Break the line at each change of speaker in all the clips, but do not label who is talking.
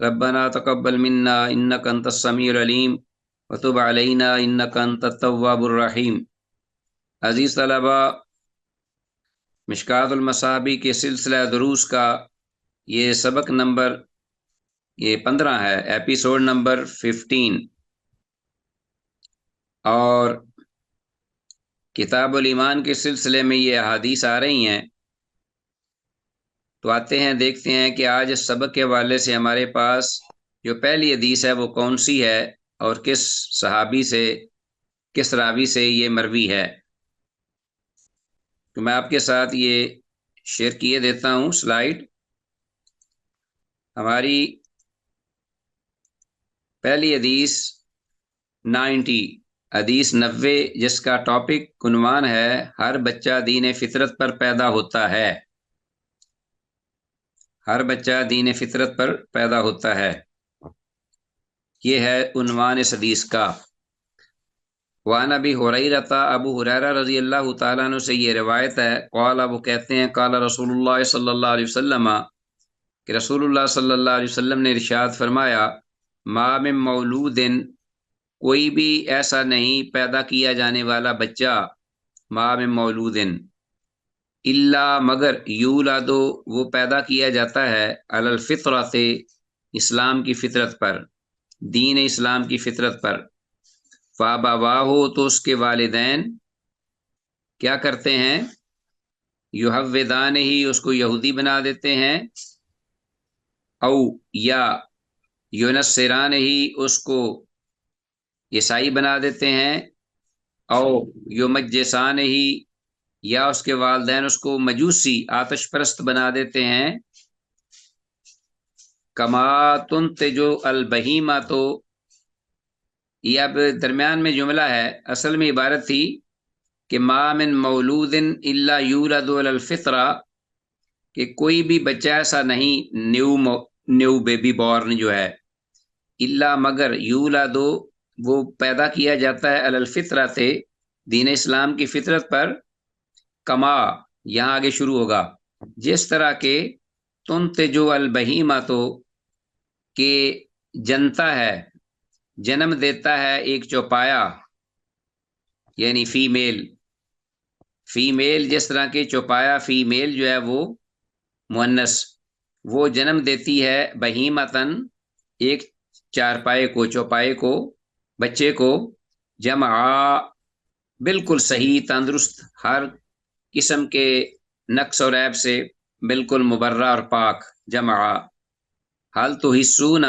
ربنا تقبل منا انک انت السمیع العلیم وتب علینا انک انت التواب الرحیم۔ عزیز طلبہ، مشکوٰۃ المصابیح کے سلسلہ دروس کا یہ سبق نمبر 15 ہے، ایپیسوڈ نمبر 15، اور کتاب الایمان کے سلسلے میں یہ احادیث آ رہی ہیں، تو آتے ہیں دیکھتے ہیں کہ آج اس سبق کے حوالے سے ہمارے پاس جو پہلی حدیث ہے وہ کون سی ہے اور کس صحابی سے، کس راوی سے یہ مروی ہے۔ تو میں آپ کے ساتھ یہ شیئر کیے دیتا ہوں سلائیڈ۔ ہماری پہلی حدیث 90، حدیث 90، جس کا ٹاپک عنوان ہے ہر بچہ دین فطرت پر پیدا ہوتا ہے۔ ہر بچہ دین فطرت پر پیدا ہوتا ہے، یہ ہے عنوان اس حدیث کا۔ وعن ابی ہریرہ، ابو ہریرہ رضی اللہ تعالیٰ عنہ سے یہ روایت ہے، قال، وہ کہتے ہیں، قال رسول اللہ صلی اللہ علیہ وسلم، کہ رسول اللہ صلی اللہ علیہ وسلم نے ارشاد فرمایا، ما من مولود، کوئی بھی ایسا نہیں پیدا کیا جانے والا بچہ، ما من مولود، الا مگر، یولد، وہ پیدا کیا جاتا ہے، علی الفطرۃ، اسلام کی فطرت پر، دین اسلام کی فطرت پر، فابواہ، تو اس کے والدین کیا کرتے ہیں، یحودان ہی، اس کو یہودی بنا دیتے ہیں، او یا یونصران ہی، اس کو عیسائی بنا دیتے ہیں، او یمجسان ہی، یا اس کے والدین اس کو مجوسی، آتش پرست بنا دیتے ہیں، کما تنتج البہیمہ، تو یہ اب درمیان میں جملہ ہے، اصل میں عبارت تھی کہ ما من مولود الا یولد علی الفطرہ، کہ کوئی بھی بچہ ایسا نہیں، نیو بیبی بورن جو ہے، الا مگر، یولد، وہ پیدا کیا جاتا ہے، علی الفطرہ سے، دین اسلام کی فطرت پر، کما، یہاں آگے شروع ہوگا، جس طرح کے، تنتج البہیمہ، تو کہ جنتا ہے، جنم دیتا ہے ایک چوپایا، یعنی فیمیل، جس طرح کے چوپایا فیمیل جو ہے وہ مؤنث، وہ جنم دیتی ہے، بہیمتن، ایک چارپائے کو، چوپائے کو، بچے کو، جمع، بالکل صحیح، تندرست، ہر قسم کے نقص اور عیب سے بالکل مبرہ اور پاک، جمع، حال تو حسون،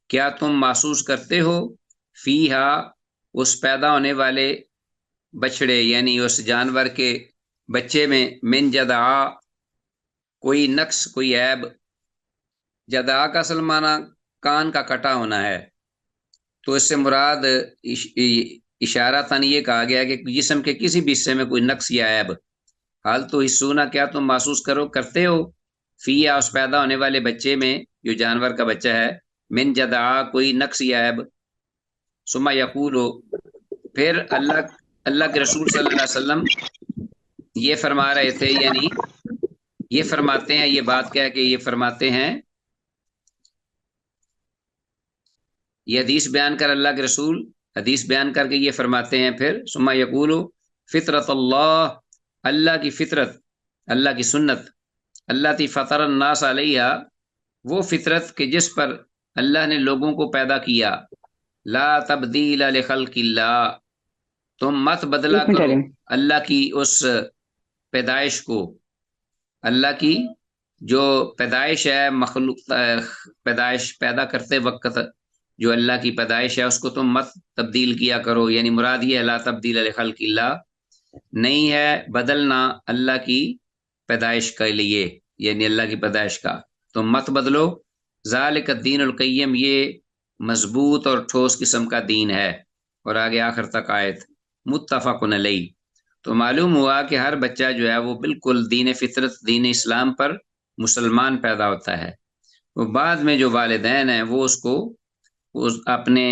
کیا تم محسوس کرتے ہو، فیہا، اس پیدا ہونے والے بچڑے، یعنی اس جانور کے بچے میں، من جدعا، کوئی نقص، کوئی عیب۔ جدعا کا اصل معنی کان کا کٹا ہونا ہے، تو اس سے مراد اشارتاً یہ کہا گیا کہ جسم کے کسی بھی حصے میں کوئی نقص یا عیب۔ حال تو حسونا، کیا تم محسوس کرتے ہو، فیہا، اس پیدا ہونے والے بچے میں، جو جانور کا بچہ ہے، من جدعا، کوئی نقص یا عیب۔ ثم یقول، پھر اللہ کے رسول صلی اللہ علیہ وسلم یہ فرما رہے تھے، یعنی یہ فرماتے ہیں، یہ بات کیا کہ یہ فرماتے ہیں، یہ حدیث بیان کر، اللہ کے رسول حدیث بیان کر کے یہ فرماتے ہیں پھر، ثم یقول، فطرت اللہ، اللہ کی فطرت، اللہ کی سنت، اللہ تی فطر الناس علیہا، وہ فطرت کہ جس پر اللہ نے لوگوں کو پیدا کیا، لا تبدیل لخلق اللہ، تم مت بدلا
ایک منٹ
کرو
ٹھہریں۔
اللہ کی اس پیدائش کو، اللہ کی جو پیدائش ہے، مخلوق پیدائش پیدا کرتے وقت جو اللہ کی پیدائش ہے، اس کو تم مت تبدیل کیا کرو، یعنی مراد یہ لا تبدیل لخلق اللہ، نہیں ہے بدلنا اللہ کی پیدائش کے لیے، یعنی اللہ کی پیدائش کا تم مت بدلو، ذالک الدین القیم، یہ مضبوط اور ٹھوس قسم کا دین ہے، اور آگے آخر تک آیت، متفق علیہ۔ تو معلوم ہوا کہ ہر بچہ جو ہے وہ بالکل دین فطرت، دین اسلام پر مسلمان پیدا ہوتا ہے، وہ بعد میں جو والدین ہیں وہ اس کو اپنے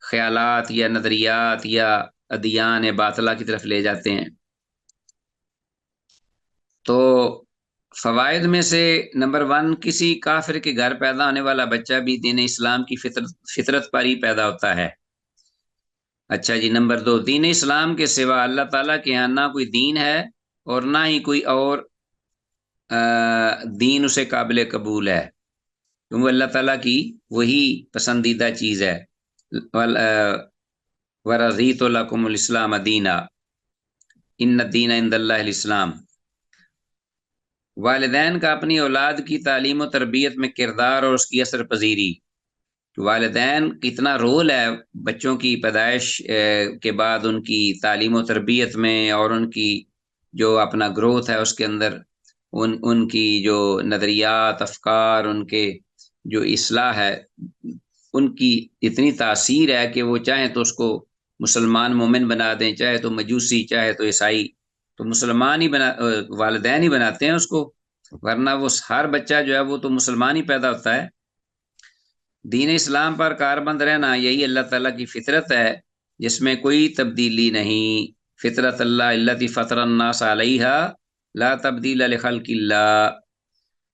خیالات یا نظریات یا ادیان باطلہ کی طرف لے جاتے ہیں۔ تو فوائد میں سے نمبر 1، کسی کافر کے گھر پیدا ہونے والا بچہ بھی دین اسلام کی فطرت پر ہی پیدا ہوتا ہے۔ اچھا جی، نمبر 2، دین اسلام کے سوا اللہ تعالیٰ کے یہاں نہ کوئی دین ہے اور نہ ہی کوئی اور دین اسے قابل قبول ہے، کیونکہ اللہ تعالیٰ کی وہی پسندیدہ چیز ہے۔ وَرَضِيتُ لَكُمُ الْإِسْلَامَ دِينًا إِنَّ الدِّينَ عِندَ اللَّهِ الْإِسْلَامُ۔ والدین کا اپنی اولاد کی تعلیم و تربیت میں کردار اور اس کی اثر پذیری، والدین کتنا رول ہے بچوں کی پیدائش کے بعد ان کی تعلیم و تربیت میں، اور ان کی جو اپنا گروتھ ہے اس کے اندر ان کی جو نظریات، افکار، ان کے جو اصلاح ہے، ان کی اتنی تاثیر ہے کہ وہ چاہیں تو اس کو مسلمان مومن بنا دیں، چاہے تو مجوسی، چاہے تو عیسائی، تو مسلمان ہی والدین ہی بناتے ہیں اس کو، ورنہ وہ ہر بچہ جو ہے وہ تو مسلمان ہی پیدا ہوتا ہے۔ دین اسلام پر کاربند رہنا یہی اللہ تعالیٰ کی فطرت ہے، جس میں کوئی تبدیلی نہیں۔ فطرت اللہ التی فطر الناس علیہا لا تبدیل لخلق اللہ۔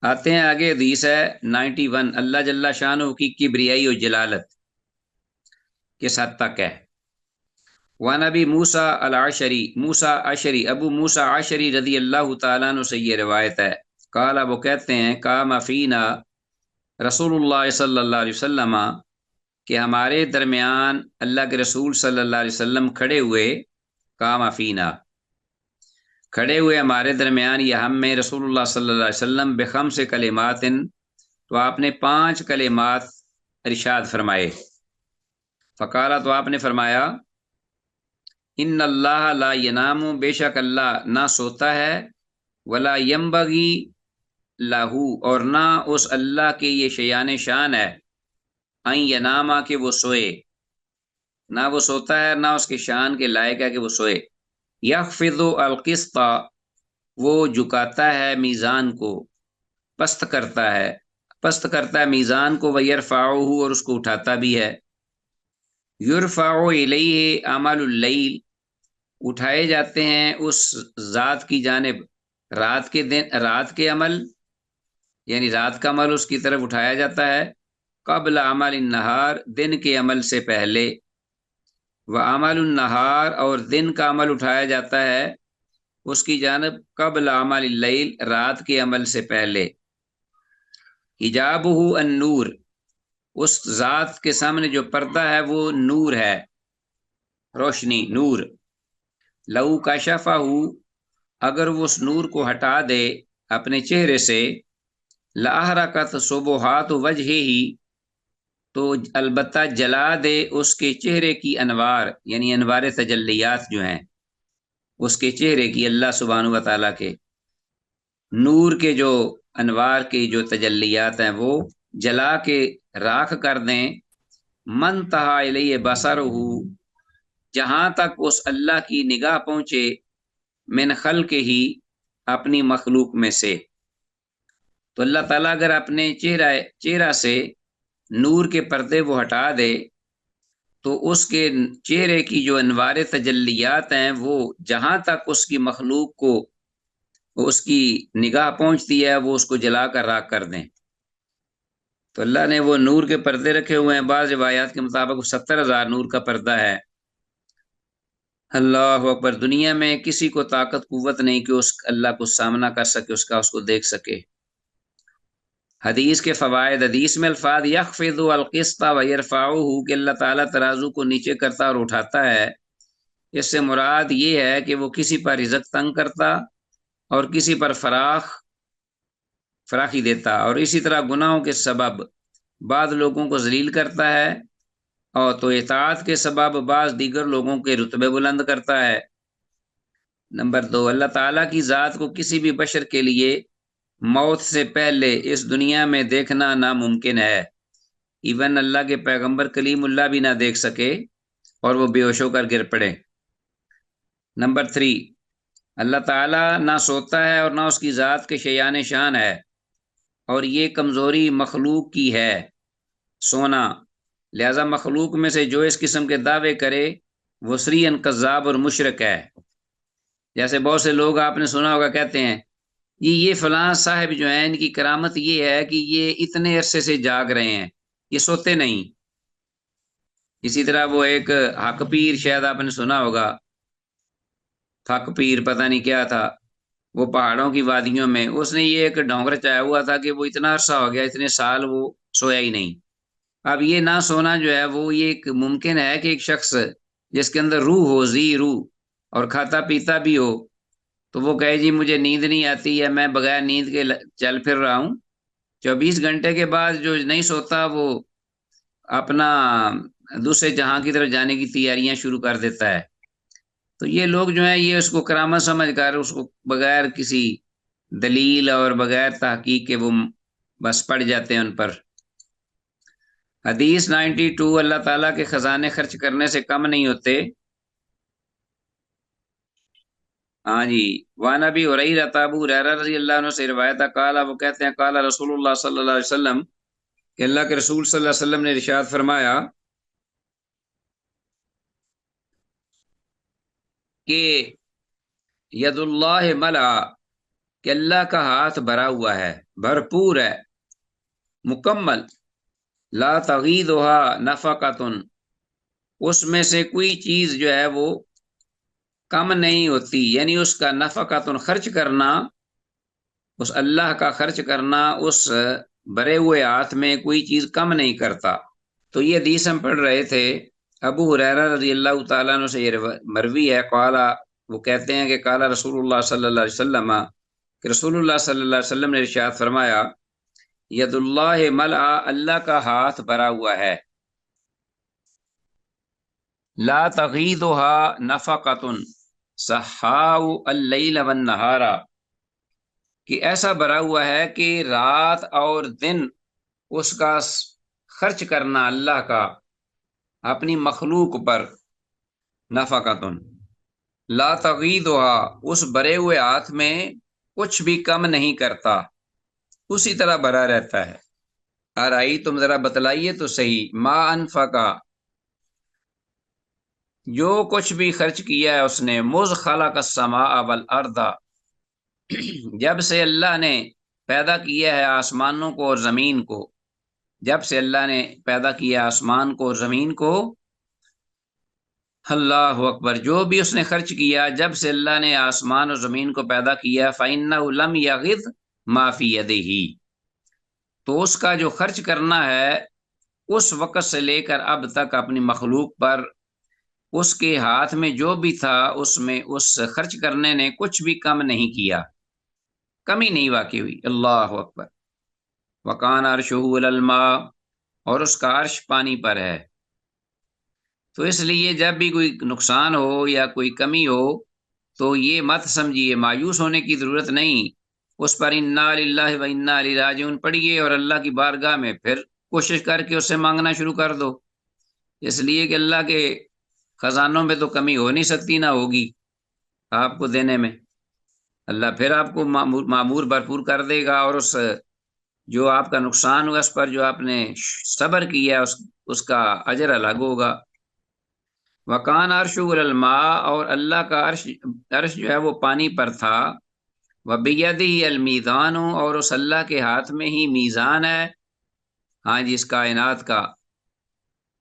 آتے ہیں آگے، حدیث ہے 91، اللہ جل شانہ کی کبریائی و جلالت کس حد تک ہے۔ وَنَبِي موسیٰ العشری، موسیٰ عشری، ابو موسیٰ عشری رضی اللہ تعالیٰ عنہ سے یہ روایت ہے، قال، وہ کہتے ہیں، قام فینا رسول اللہ صلی اللہ علیہ وسلم، کہ ہمارے درمیان اللہ کے رسول صلی اللہ علیہ وسلم کھڑے ہوئے، قام فینا، کھڑے ہوئے ہمارے درمیان، یا ہم میں، رسول اللہ صلی اللہ علیہ وسلم بخمس کلمات، تو آپ نے 5 کلمات ارشاد فرمائے۔ فقال، تو آپ نے فرمایا، ان اللہ لا ینام، بے شک اللہ نہ سوتا ہے، ولا ینبغی لہو، اور نہ اس اللہ کے یہ شیان شان ہے، ان یناما، کہ وہ سوئے، نہ وہ سوتا ہے، نہ اس کے شان کے لائق ہے کہ وہ سوئے۔ یخفض القسط، وہ جھکاتا ہے میزان کو، پست کرتا ہے میزان کو، ویرفعہ، اور اس کو اٹھاتا بھی ہے۔ یرفع الیہ اعمال اللیل، اٹھائے جاتے ہیں اس ذات کی جانب رات کے عمل، یعنی رات کا عمل اس کی طرف اٹھایا جاتا ہے، قبل عمل النہار، دن کے عمل سے پہلے، وعمل النہار، اور دن کا عمل اٹھایا جاتا ہے اس کی جانب قبل عمل اللیل، رات کے عمل سے پہلے۔ حجابہ النور، اس ذات کے سامنے جو پردہ ہے وہ نور ہے، روشنی، نور۔ لو کشفہ، اگر وہ اس نور کو ہٹا دے اپنے چہرے سے، لأحرقت سبحات وجہہ، تو البتہ جلا دے اس کے چہرے کی انوار، یعنی انوار تجلیات جو ہیں اس کے چہرے کی، اللہ سبحانہ و تعالیٰ کے نور کے جو انوار کی جو تجلیات ہیں وہ جلا کے راکھ کر دیں۔ منتہا الیہ بصرہ، جہاں تک اس اللہ کی نگاہ پہنچے، من خلق ہی، اپنی مخلوق میں سے۔ تو اللہ تعالیٰ اگر اپنے چہرہ سے نور کے پردے وہ ہٹا دے تو اس کے چہرے کی جو انوار تجلیات ہیں وہ جہاں تک اس کی مخلوق کو اس کی نگاہ پہنچتی ہے وہ اس کو جلا کر راکھ کر دیں۔ تو اللہ نے وہ نور کے پردے رکھے ہوئے ہیں، بعض روایات کے مطابق 70,000 نور کا پردہ ہے۔ اللہ اکبر، دنیا میں کسی کو طاقت قوت نہیں کہ اس اللہ کو سامنا کر سکے، اس کو دیکھ سکے۔ حدیث کے فوائد، حدیث میں الفاظ یخفض القسط ویرفعہ، کہ اللہ تعالیٰ ترازو کو نیچے کرتا اور اٹھاتا ہے، اس سے مراد یہ ہے کہ وہ کسی پر رزق تنگ کرتا اور کسی پر فراخی دیتا، اور اسی طرح گناہوں کے سبب بعض لوگوں کو ذلیل کرتا ہے، اور تو اطاعت کے سبب بعض دیگر لوگوں کے رتبے بلند کرتا ہے۔ نمبر 2، اللہ تعالیٰ کی ذات کو کسی بھی بشر کے لیے موت سے پہلے اس دنیا میں دیکھنا ناممکن ہے، ایون اللہ کے پیغمبر کلیم اللہ بھی نہ دیکھ سکے اور وہ بے ہوش ہو کر گر پڑے۔ نمبر 3، اللہ تعالیٰ نہ سوتا ہے اور نہ اس کی ذات کے شیان شان ہے، اور یہ کمزوری مخلوق کی ہے، سونا، لہذا مخلوق میں سے جو اس قسم کے دعوے کرے وہ سریعاً کذاب اور مشرک ہے۔ جیسے بہت سے لوگ آپ نے سنا ہوگا کہتے ہیں یہ فلاں صاحب جو ہیں ان کی کرامت یہ ہے کہ یہ اتنے عرصے سے جاگ رہے ہیں، یہ سوتے نہیں۔ اسی طرح وہ ایک حق پیر، شاید آپ نے سنا ہوگا، حق پیر پتہ نہیں کیا تھا، وہ پہاڑوں کی وادیوں میں اس نے یہ ایک ڈونگر چایا ہوا تھا کہ وہ اتنا عرصہ ہو گیا، اتنے سال وہ سویا ہی نہیں۔ اب یہ نہ سونا جو ہے وہ یہ ایک ممکن ہے کہ ایک شخص جس کے اندر روح ہو، زی روح، اور کھاتا پیتا بھی ہو، تو وہ کہے جی مجھے نیند نہیں آتی ہے، میں بغیر نیند کے چل پھر رہا ہوں، 24 گھنٹے کے بعد جو نہیں سوتا وہ اپنا دوسرے جہاں کی طرف جانے کی تیاریاں شروع کر دیتا ہے۔ تو یہ لوگ جو ہیں یہ اس کو کرامت سمجھ کر اس کو بغیر کسی دلیل اور بغیر تحقیق کے وہ بس پڑ جاتے ہیں ان پر۔ حدیث 92، اللہ تعالیٰ کے خزانے خرچ کرنے سے کم نہیں ہوتے۔ ہاں جی، وعن ابی ہریرہ، ابو ہریرہ رضی اللہ عنہ سے روایت ہے، قال، وہ کہتے ہیں، قال رسول اللہ صلی اللہ علیہ وسلم، کہ اللہ کے رسول صلی اللہ علیہ وسلم نے ارشاد فرمایا کہ ید اللہ ملأ، کہ اللہ کا ہاتھ بھرا ہوا ہے، بھرپور ہے، مکمل، لا تغیضھا نفقۃ، اس میں سے کوئی چیز جو ہے وہ کم نہیں ہوتی، یعنی اس کا نفقۃ خرچ کرنا، اس اللہ کا خرچ کرنا اس بھرے ہوئے ہاتھ میں کوئی چیز کم نہیں کرتا۔ تو یہ حدیث ہم پڑھ رہے تھے، ابو ہریرہ رضی اللہ تعالیٰ عنہ سے یہ مروی ہے، قال، وہ کہتے ہیں کہ قال رسول اللہ صلی اللہ علیہ وسلم، کہ رسول اللہ صلی اللہ علیہ وسلم نے ارشاد فرمایا، ید اللہ ملأ، اللہ کا ہاتھ بھرا ہوا ہے، لا تغیضھا نفقۃ سحاء اللیل والنہار، کہ ایسا بھرا ہوا ہے کہ رات اور دن اس کا خرچ کرنا اللہ کا اپنی مخلوق پر، نفقۃ لا تغیضھا، اس بھرے ہوئے ہاتھ میں کچھ بھی کم نہیں کرتا، اسی طرح بھرا رہتا ہے۔ آرائی، تم ذرا بتلائیے تو صحیح، ما انفقا، جو کچھ بھی خرچ کیا ہے اس نے، مذ خلق السماء والارض، جب سے اللہ نے پیدا کیا ہے آسمانوں کو اور زمین کو، جب سے اللہ نے پیدا کیا آسمان کو اور زمین کو، اللہ اکبر، جو بھی اس نے خرچ کیا جب سے اللہ نے آسمان اور زمین کو پیدا کیا، فَإِنَّهُ لَمْ يَغِضْ مَا فِي يَدِهِ، تو اس کا جو خرچ کرنا ہے اس وقت سے لے کر اب تک اپنی مخلوق پر، اس کے ہاتھ میں جو بھی تھا اس میں اس خرچ کرنے نے کچھ بھی کم نہیں کیا، کمی نہیں واقع ہوئی۔ اللہ اکبر۔ وَكَانَ عَرْشُهُ عَلَى الْمَاءِ، اور اس کا عرش پانی پر ہے۔ تو اس لیے جب بھی کوئی نقصان ہو یا کوئی کمی ہو تو یہ مت سمجھیے، مایوس ہونے کی ضرورت نہیں، اس پر انا للہ و انا الیہ راجعون پڑھیے اور اللہ کی بارگاہ میں پھر کوشش کر کے اس سے مانگنا شروع کر دو، اس لیے کہ اللہ کے خزانوں میں تو کمی ہو نہیں سکتی، نہ ہوگی آپ کو دینے میں، اللہ پھر آپ کو معمور بھرپور کر دے گا، اور اس جو آپ کا نقصان ہوا اس پر جو آپ نے صبر کیا اس کا اجر الگ ہوگا۔ وَكَانَ عَرْشُهُ عَلَى الْمَاءِ، اور اللہ کا عرش جو ہے وہ پانی پر تھا۔ وَبِيَدِهِ الْمِيزَانُ، اور اس اللہ کے ہاتھ میں ہی میزان ہے، ہاں جی، اس کائنات کا۔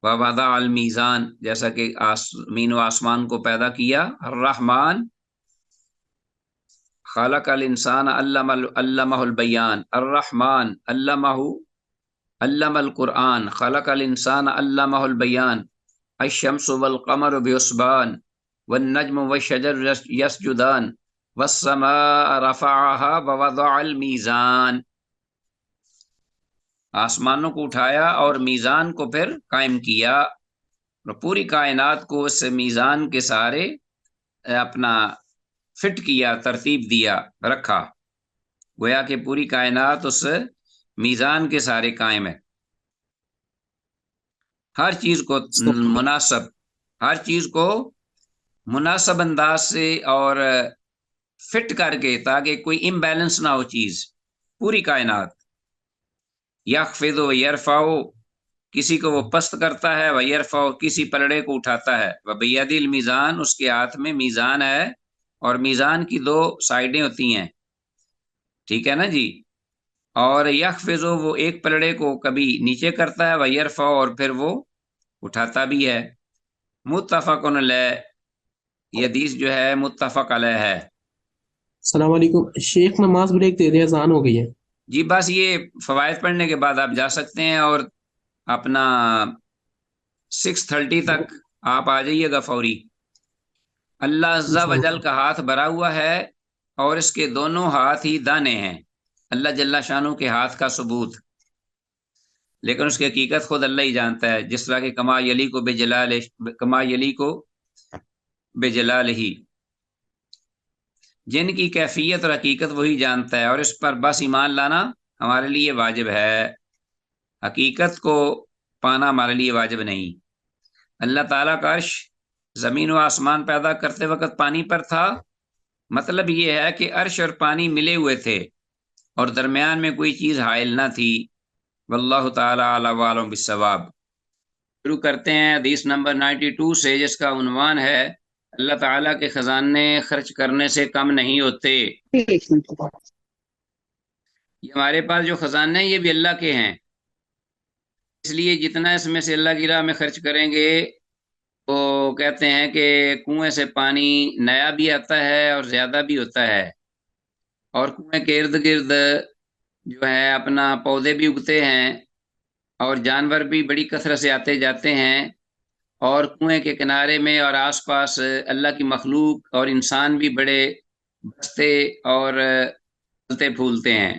وَوَضَعَ الْمِيزَانَ، جیسا کہ زمین و آسمان کو پیدا کیا۔ الرحمن خلق الانسان علمہ البیان، الرحمن علم القرآن، خلق الانسان علمہ البیان، الشمس والقمر بحسبان، والنجم والشجر یسجدان، والسماء رفعها ووضع المیزان، آسمانوں کو اٹھایا اور میزان کو پھر قائم کیا، اور پوری کائنات کو اس میزان کے سہارے اپنا فٹ کیا، ترتیب دیا، رکھا، گویا کہ پوری کائنات اس میزان کے سہارے قائم ہے، ہر چیز کو مناسب، ہر چیز کو مناسب انداز سے اور فٹ کر کے، تاکہ کوئی امبیلنس نہ ہو چیز، پوری کائنات۔ یخفض و یرفع، کسی کو وہ پست کرتا ہے، وہ یرفع، کسی پلڑے کو اٹھاتا ہے، وہ بیدی المیزان، اس کے ہاتھ میں میزان ہے، اور میزان کی دو سائیڈیں ہوتی ہیں، ٹھیک ہے نا جی. اور یخفضو وہ ایک پلڑے کو کبھی نیچے کرتا ہے، ویرفع اور پھر وہ اٹھاتا بھی ہے. متفق علیہ، یہ حدیث جو ہے متفق علیہ ہے.
السلام علیکم شیخ، نماز بریک دے دیں، اذان ہو گئی ہے.
جی بس یہ فوائد پڑھنے کے بعد آپ جا سکتے ہیں، اور اپنا 6:30 تک آپ آ جائیے گا فوری. اللہ عز و جل کا ہاتھ بھرا ہوا ہے اور اس کے دونوں ہاتھ ہی دانے ہیں. اللہ جل شانہ کے ہاتھ کا ثبوت، لیکن اس کی حقیقت خود اللہ ہی جانتا ہے، جس طرح کہ کما یلی کو بے جلال ہی. جن کی کیفیت اور حقیقت وہی جانتا ہے، اور اس پر بس ایمان لانا ہمارے لیے واجب ہے. حقیقت کو پانا ہمارے لیے واجب نہیں. اللہ تعالیٰ کا عرش زمین و آسمان پیدا کرتے وقت پانی پر تھا. مطلب یہ ہے کہ عرش اور پانی ملے ہوئے تھے اور درمیان میں کوئی چیز حائل نہ تھی. واللہ تعالیٰ اعلیٰ وعلم بالصواب. شروع کرتے ہیں حدیث نمبر 92 سے، جس کا عنوان ہے اللہ تعالیٰ کے خزانے خرچ کرنے سے کم نہیں ہوتے. یہ ہمارے پاس جو خزانے ہیں یہ بھی اللہ کے ہیں، اس لیے جتنا اس میں سے اللہ کی راہ میں خرچ کریں گے، وہ کہتے ہیں کہ کنویں سے پانی نیا بھی آتا ہے اور زیادہ بھی ہوتا ہے، اور کنویں کے ارد گرد جو ہے اپنا پودے بھی اگتے ہیں اور جانور بھی بڑی کثرت سے آتے جاتے ہیں، اور کنویں کے کنارے میں اور آس پاس اللہ کی مخلوق اور انسان بھی بڑے بستے اور پھلتے پھولتے ہیں،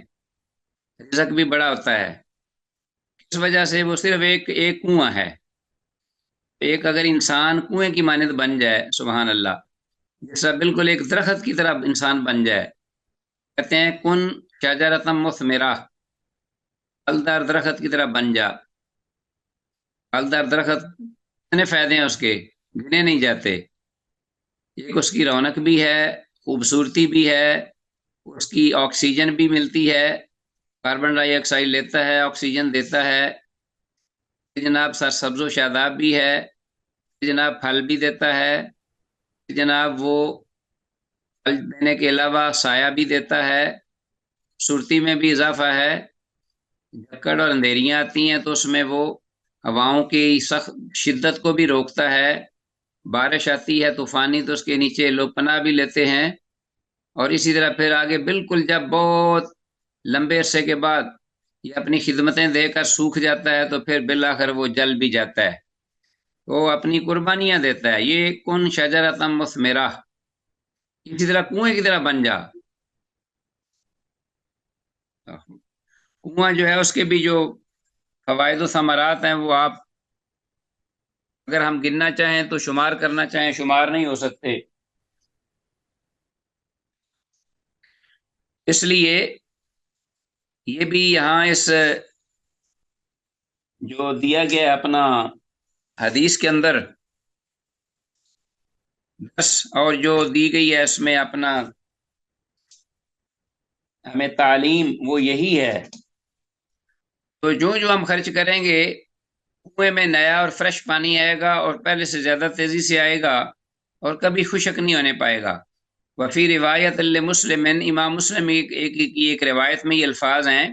رزق بھی بڑا ہوتا ہے. اس وجہ سے وہ صرف ایک کنواں ہے. ایک اگر انسان کنویں کی مانند بن جائے، سبحان اللہ، جیسا بالکل ایک درخت کی طرح انسان بن جائے. کہتے ہیں کن شجرۃ مثمرہ، پھلدار درخت کی طرح بن جا. پھلدار درخت اتنے فائدے ہیں اس کے، گنے نہیں جاتے. ایک اس کی رونق بھی ہے، خوبصورتی بھی ہے، اس کی آکسیجن بھی ملتی ہے، کاربن ڈائی آکسائڈ لیتا ہے، آکسیجن دیتا ہے. جناب سبز و شاداب بھی ہے، جناب پھل بھی دیتا ہے، جناب وہ پھل دینے کے علاوہ سایہ بھی دیتا ہے، خوبصورتی میں بھی اضافہ ہے. جھکڑ اور اندھیریاں آتی ہیں تو اس میں وہ ہواؤں کی سخت شدت کو بھی روکتا ہے. بارش آتی ہے طوفانی تو اس کے نیچے لوگ پناہ بھی لیتے ہیں. اور اسی طرح پھر آگے بالکل جب بہت لمبے عرصے کے بعد یہ اپنی خدمتیں دے کر سوکھ جاتا ہے تو پھر بالآخر وہ جل بھی جاتا ہے، وہ اپنی قربانیاں دیتا ہے. یہ کن شجرۃ مثمرہ، اسی طرح کنویں کی طرح بن جا. کنواں جو ہے اس کے بھی جو فوائد و ثمرات ہیں وہ آپ اگر ہم گننا چاہیں تو شمار کرنا چاہیں شمار نہیں ہو سکتے. اس لیے یہ بھی یہاں اس جو دیا گیا اپنا حدیث کے اندر بس، اور جو دی گئی ہے اس میں اپنا ہمیں تعلیم، وہ یہی ہے. تو جو ہم خرچ کریں گے کنویں میں نیا اور فریش پانی آئے گا اور پہلے سے زیادہ تیزی سے آئے گا اور کبھی خشک نہیں ہونے پائے گا. وفی روایت مسلم، امام مسلم ایک روایت میں یہ الفاظ ہیں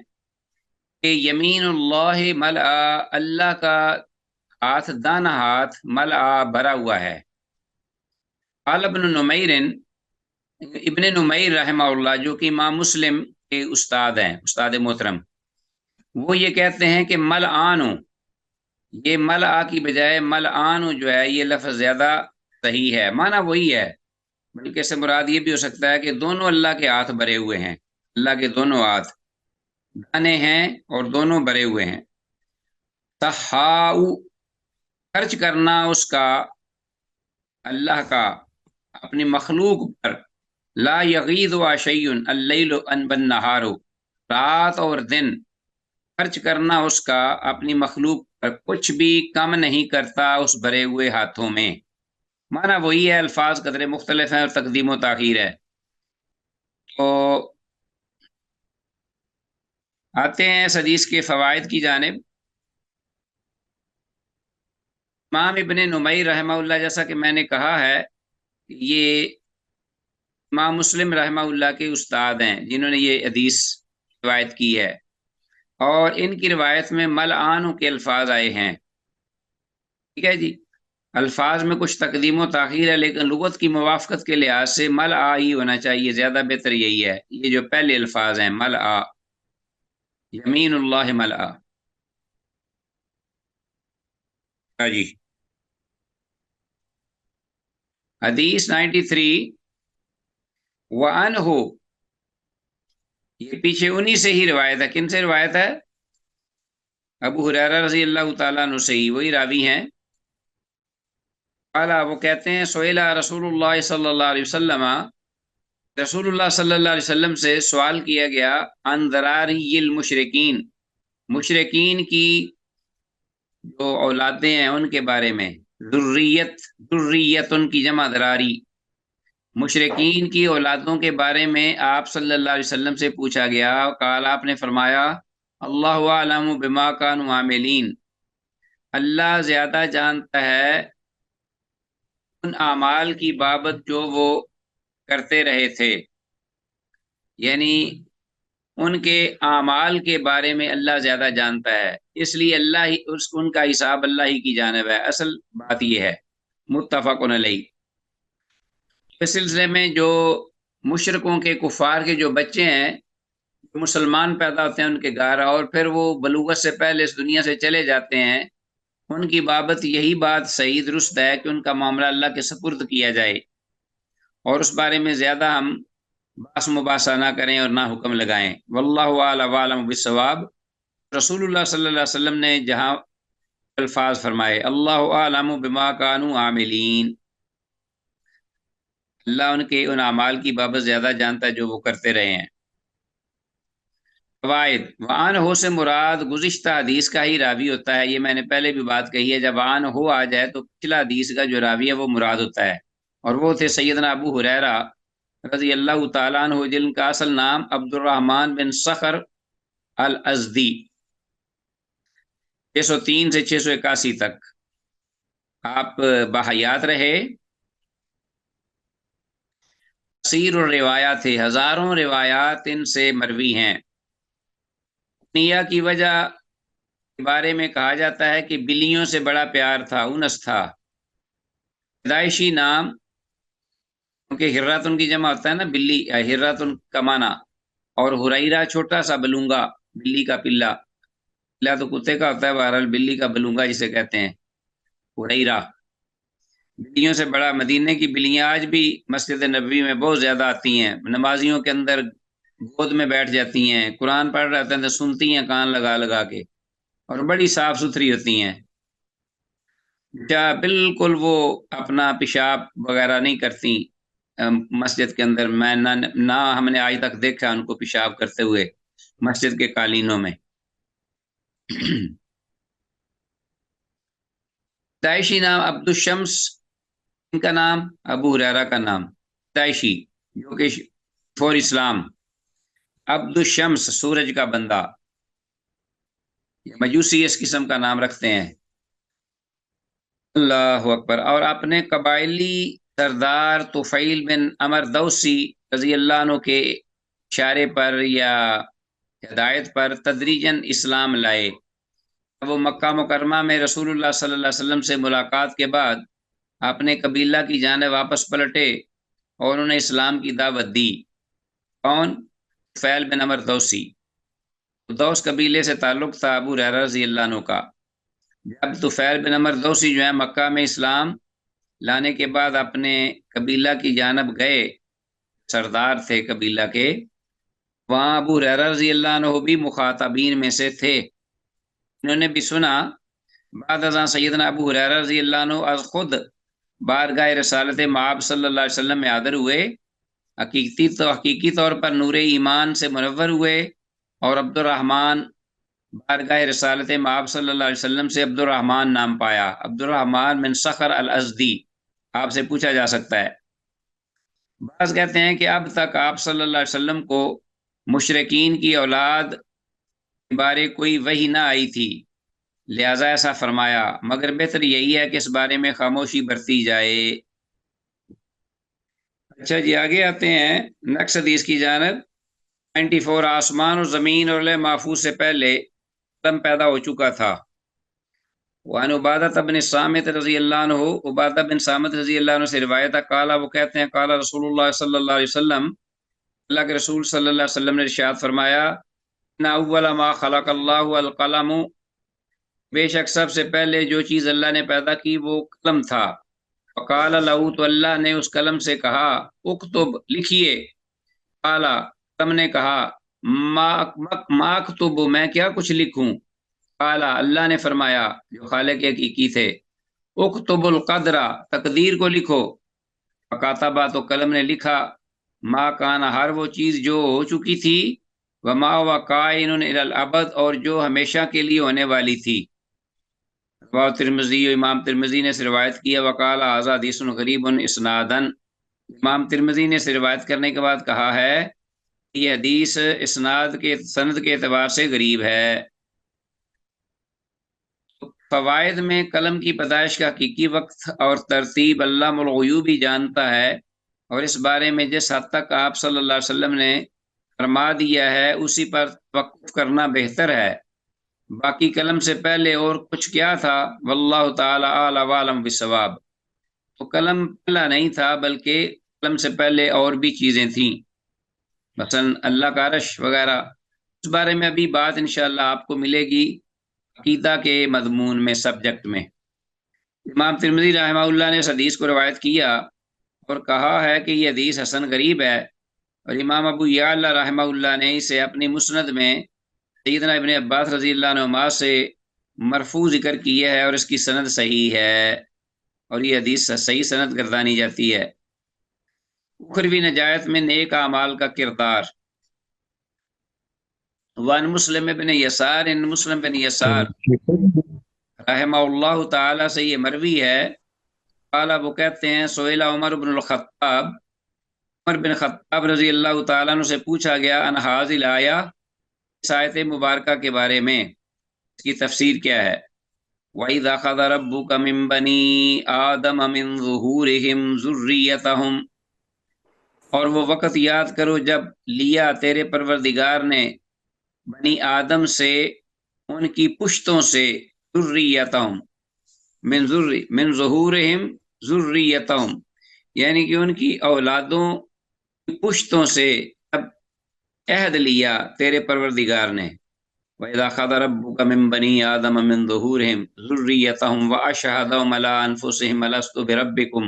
کہ یمین اللہ ملآ، اللہ کا ہاتھ دانا ہاتھ ملآ بھرا ہوا ہے. قال ابن نمیر، ابن نمیر رحمہ اللہ جو کہ امام مسلم کے استاد ہیں، استاد محترم، وہ یہ کہتے ہیں کہ ملآن، یہ ملآ کی بجائے ملآن جو ہے یہ لفظ زیادہ صحیح ہے، معنی وہی ہے، بلکہ اس سے مراد یہ بھی ہو سکتا ہے کہ دونوں اللہ کے ہاتھ بھرے ہوئے ہیں، اللہ کے دونوں ہاتھ دانے ہیں اور دونوں بھرے ہوئے ہیں. تحاؤ، خرچ کرنا اس کا، اللہ کا اپنی مخلوق پر، لا یغید و شیء اللیل بالنہار، رات اور دن خرچ کرنا اس کا اپنی مخلوق پر کچھ بھی کم نہیں کرتا اس بھرے ہوئے ہاتھوں میں. معنی وہی ہے، الفاظ قدرے مختلف ہیں اور تقدیم و تاخیر ہے. تو آتے ہیں اس حدیث کے فوائد کی جانب. امام ابن نمیر رحمہ اللہ، جیسا کہ میں نے کہا ہے، یہ امام مسلم رحمہ اللہ کے استاد ہیں جنہوں نے یہ حدیث روایت کی ہے، اور ان کی روایت میں ملعان کے الفاظ آئے ہیں، ٹھیک ہے جی۔ الفاظ میں کچھ تقدیم و تاخیر ہے، لیکن لغت کی موافقت کے لحاظ سے ملعا ہی ہونا چاہیے، زیادہ بہتر یہی ہے۔ یہ جو پہلے الفاظ ہیں ملعا، یمین اللہ ملعا، ہاں جی۔ حدیث 93، وعنہ، یہ پیچھے انہی سے ہی روایت ہے۔ کن سے روایت ہے؟ ابو ہریرہ رضی اللہ تعالیٰ عنہ سے ہی، وہی راوی ہیں۔ قال، وہ کہتے ہیں سئل رسول اللہ صلی اللہ علیہ وسلم، رسول اللہ صلی اللہ علیہ وسلم سے سوال کیا گیا، عن ذراری المشرکین، مشرکین کی جو اولادیں ہیں ان کے بارے میں، ذریت ان کی جمع ذراری، مشرکین کی اولادوں کے بارے میں آپ صلی اللہ علیہ وسلم سے پوچھا گیا۔ قال، آپ نے فرمایا، اللہ اعلم بما کانوا عاملین، اللہ زیادہ جانتا ہے ان اعمال کی بابت جو وہ کرتے رہے تھے، یعنی ان کے اعمال کے بارے میں اللہ زیادہ جانتا ہے، اس لیے اللہ ہی ان کا حساب اللہ ہی کی جانب ہے۔ اصل بات یہ ہے، متفق علیہ۔ اس سلسلے میں جو مشرکوں کے کفار کے جو بچے ہیں، مسلمان پیدا ہوتے ہیں ان کے گھر، اور پھر وہ بلوغت سے پہلے اس دنیا سے چلے جاتے ہیں، ان کی بابت یہی بات صحیح درست ہے کہ ان کا معاملہ اللہ کے سپرد کیا جائے، اور اس بارے میں زیادہ ہم باس مباحثہ نہ کریں اور نہ حکم لگائیں۔ واللہ اعلم عالم بالصواب۔ رسول اللہ صلی اللہ علیہ وسلم نے جہاں الفاظ فرمائے، اللہ اعلم بما کانوا عاملین، اللہ ان کے ان اعمال کی بابت زیادہ جانتا ہے جو وہ کرتے رہے ہیں۔ فوائد، وعن ہو سے مراد گزشتہ حدیث کا ہی راوی ہوتا ہے، یہ میں نے پہلے بھی بات کہی ہے، جب عن ہو آ جائے تو پچھلا حدیث کا جو راوی ہے وہ مراد ہوتا ہے، اور وہ تھے سیدنا ابو ہریرہ رضی اللہ تعالیٰ عنہ، جن کا اصل نام عبد الرحمن بن صخر الازدی، 603 سے 681 تک آپ بحیات رہے۔ کثیر الروایات تھے، ہزاروں روایات ان سے مروی ہیں۔ نیا کی وجہ کے بارے میں کہا جاتا ہے کہ بلیوں سے بڑا پیار تھا، انس تھا، پیدائشی نام، کیونکہ ہراتن کی جمع ہوتا ہے نا بلی، ہراتن کا معنی، اور ہریرہ چھوٹا سا بلونگا، بلی کا پلا، پلا تو کتے کا ہوتا ہے، بہرحال بلی کا بلونگا جسے کہتے ہیں ہریرہ۔ بلیوں سے بڑا، مدینے کی بلیاں آج بھی مسجد نبوی میں بہت زیادہ آتی ہیں، نمازیوں کے اندر گود میں بیٹھ جاتی ہیں، قرآن پڑھ رہے ہوتے ہیں تو سنتی ہیں کان لگا لگا کے، اور بڑی صاف ستھری ہوتی ہیں، بالکل وہ اپنا پیشاب وغیرہ نہیں کرتی مسجد کے اندر، میں نہ ہم نے آج تک دیکھا ان کو پیشاب کرتے ہوئے مسجد کے قالینوں میں۔ داعشی نام عبد الشمس، ان کا نام ابو ہریرہ کا نام داعشی، جو کہ فور اسلام، عبد الشمس سورج کا بندہ، مجوسی اس قسم کا نام رکھتے ہیں۔ اللہ اکبر۔ اور اپنے قبائلی سردار طفیل بن عمر دوسی رضی اللہ عنہ کے اشارے پر یا ہدایت پر تدریجاً اسلام لائے۔ وہ مکہ مکرمہ میں رسول اللہ صلی اللہ علیہ وسلم سے ملاقات کے بعد اپنے قبیلہ کی جانب واپس پلٹے اور انہوں نے اسلام کی دعوت دی۔ کون؟ طفیل بن عمر دوسی، دوس قبیلے سے تعلق تھا ابو ہریرہ رضی اللہ عنہ کا۔ جب طفیل بن عمر دوسی جو ہے مکہ میں اسلام لانے کے بعد اپنے قبیلہ کی جانب گئے، سردار تھے قبیلہ کے، وہاں ابو ہریرہ رضی اللہ عنہ بھی مخاطبین میں سے تھے۔ انہوں نے بھی سنا، بعد ازاں سیدنا ابو ہریرہ رضی اللہ عنہ از خود بارگاہ رسالت مآب صلی اللہ علیہ وسلم میں حاضر ہوئے، حقیقی طور پر نور ایمان سے منور ہوئے، اور عبد الرحمن بارگاہ رسالت مآب صلی اللہ علیہ وسلم سے عبد الرحمن نام پایا، عبد الرحمن بن صخر الازدی۔ آپ سے پوچھا جا سکتا ہے، بعض کہتے ہیں کہ اب تک آپ صلی اللہ علیہ وسلم کو مشرکین کی اولاد کے بارے کوئی وحی نہ آئی تھی، لہذا ایسا فرمایا، مگر بہتر یہی ہے کہ اس بارے میں خاموشی برتی جائے۔ اچھا جی، آگے آتے ہیں نیکسٹ حدیث کی جانب۔ 94، آسمان اور زمین اور لوح محفوظ سے پہلے قلم پیدا ہو چکا تھا۔ وعن عبادہ بن صامت رضی اللہ عنہ، عبادہ بن صامت رضی اللہ عنہ سے روایت ہے، قالا وہ کہتے ہیں، قالا رسول اللہ صلی اللہ علیہ وسلم، اللہ کے رسول صلی اللہ علیہ وسلم نے ارشاد فرمایا، ان اول ما خلق اللہ القلم، بے شک سب سے پہلے جو چیز اللہ نے پیدا کی وہ قلم تھا۔ وقال لہو، تو اللہ نے اس قلم سے کہا، اکتب، لکھیے۔ قالا، قلم نے کہا، ما اکتب، میں کیا کچھ لکھوں۔ قالا، اللہ نے فرمایا جو خالق حقیقی تھے، اکتب القدر، تقدیر کو لکھو۔ فکاتبہ، تو قلم نے لکھا، ما کان، ہر وہ چیز جو ہو چکی تھی، وما ہوا کائن الی الابد، اور جو ہمیشہ کے لیے ہونے والی تھی۔ رواه ترمذی، امام ترمذی نے سے روایت کیا، وقال ھذا حدیث غریب اسنادا، امام ترمذی نے سے روایت کرنے کے بعد کہا ہے کہ یہ حدیث اسناد کے سند کے اعتبار سے غریب ہے۔ فوائد میں قلم کی پیدائش کا حقیقی وقت اور ترتیب علام الغیوب ہی جانتا ہے، اور اس بارے میں جس حد تک آپ صلی اللہ علیہ وسلم نے فرما دیا ہے اسی پر توقف کرنا بہتر ہے۔ باقی قلم سے پہلے اور کچھ کیا تھا، واللہ تعالی اعلی وعلم بالصواب، تو قلم پہلا نہیں تھا بلکہ قلم سے پہلے اور بھی چیزیں تھیں، مثلا اللہ کا عرش وغیرہ۔ اس بارے میں ابھی بات انشاءاللہ آپ کو ملے گی عقیدہ کے مضمون میں، سبجیکٹ میں۔ امام ترمذی رحمہ اللہ نے اس حدیث کو روایت کیا اور کہا ہے کہ یہ حدیث حسن غریب ہے، اور امام ابو یعلا رحمہ اللہ نے اسے اپنی مسند میں سیدنا ابن عباس رضی اللہ عنہما سے مرفوع ذکر کیا ہے، اور اس کی سند صحیح ہے، اور یہ حدیث صحیح سند گردانی جاتی ہے۔ اخروی نجات میں نیک اعمال کا کردار۔ وان مسلم بن یسار، ان مسلم بن یسار رحمہ اللہ تعالی سے یہ مروی ہے، قال، وہ کہتے ہیں، سئل عمر بن الخطاب، عمر بن خطاب رضی اللہ تعالیٰ عنہ سے پوچھا گیا، ان حاضل آیا، اس آیت مبارکہ کے بارے میں، اس کی تفسیر کیا ہے۔ وَإِذَا أَخَذَ رَبُّكَ مِن بَنِي آدَمَ مِن ظُهُورِهِمْ ذُرِّيَّتَهُمْ، اور وہ وقت یاد کرو جب لیا تیرے پروردگار نے بنی آدم سے ان کی پشتوں سے، ذُرِّيَّتَهُمْ من ظُهُورِهِمْ ذُرِّيَّتَهُمْ، یعنی کہ ان کی اولادوں کی پشتوں سے اب عہد لیا تیرے پروردگار نے۔ وَإِذَا أَخَذَ رَبُّكَ مِن بَنِي آدَمَ مِن ظُهُورِهِمْ ذُرِّيَّتَهُمْ وَأَشْهَدَهُمْ عَلَىٰ أَنفُسِهِمْ أَلَسْتُ بِرَبِّكُمْ،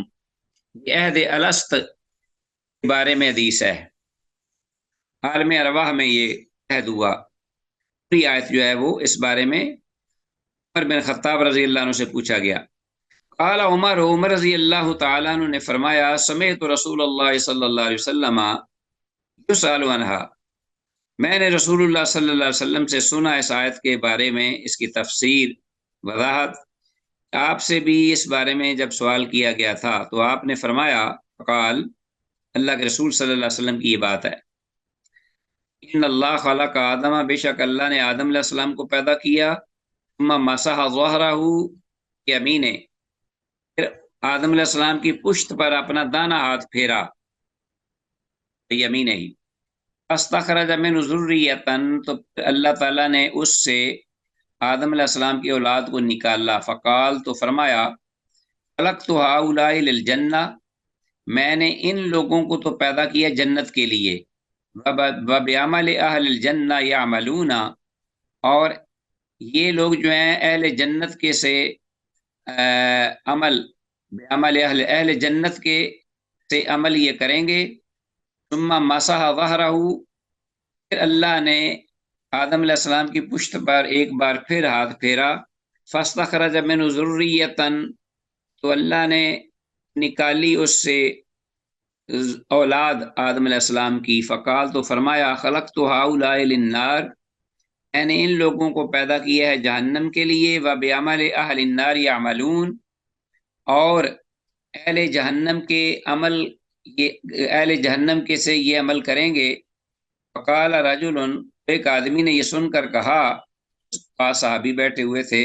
یہ عہد الست کے بارے میں حدیث ہے، عالم ارواح میں یہ عہد ہوا۔ پوری آیت جو ہے وہ اس بارے میں عمر بن خطاب رضی اللہ عنہ سے پوچھا گیا۔ قال عمر، عمر رضی اللہ تعالیٰ عنہ نے فرمایا، سمعت رسول اللہ صلی اللہ علیہ وسلم یسأل عنہا، میں نے رسول اللہ صلی اللہ علیہ وسلم سے سنا اس آیت کے بارے میں، اس کی تفسیر، وضاحت۔ آپ سے بھی اس بارے میں جب سوال کیا گیا تھا تو آپ نے فرمایا، قال، اللہ کے رسول صلی اللہ علیہ وسلم کی یہ بات ہے، ان اللہ خلق آدم، بے شک اللہ نے آدم علیہ السلام کو پیدا کیا، ثم مسح ظہرہ یمینے، پھر آدم علیہ السلام کی پشت پر اپنا دانا ہاتھ پھیرا، یمین ہی، استخرج من ذریۃ، تو اللہ تعالیٰ نے اس سے آدم علیہ السلام کی اولاد کو نکالا، فقال، تو فرمایا، خلقت ہؤلاء للجنہ، میں نے ان لوگوں کو تو پیدا کیا جنت کے لیے، وبعمل اہل الجنہ یعملون، اور یہ لوگ جو ہیں اہل جنت کے سے عمل، بعمل اہل جنت کے سے عمل یہ کریں گے۔ ثم مسح ظہرہ، پھر اللہ نے آدم علیہ السلام کی پشت پر ایک بار پھر ہاتھ پھیرا، فاستخرج منہ ذریۃ، تو اللہ نے نکالی اس سے اولاد آدم علیہ السلام کی، فقال، تو فرمایا، خلقت ہؤلاء للنار، میں نے ان لوگوں کو پیدا کیا ہے جہنم کے لیے، وبعمل اہل النار یعملون، اور اہل جہنم کے عمل، یہ اہل جہنم کے سے یہ عمل کریں گے۔ فقال رجل، ایک آدمی نے یہ سن کر کہا، پاس صحابی بیٹھے ہوئے تھے،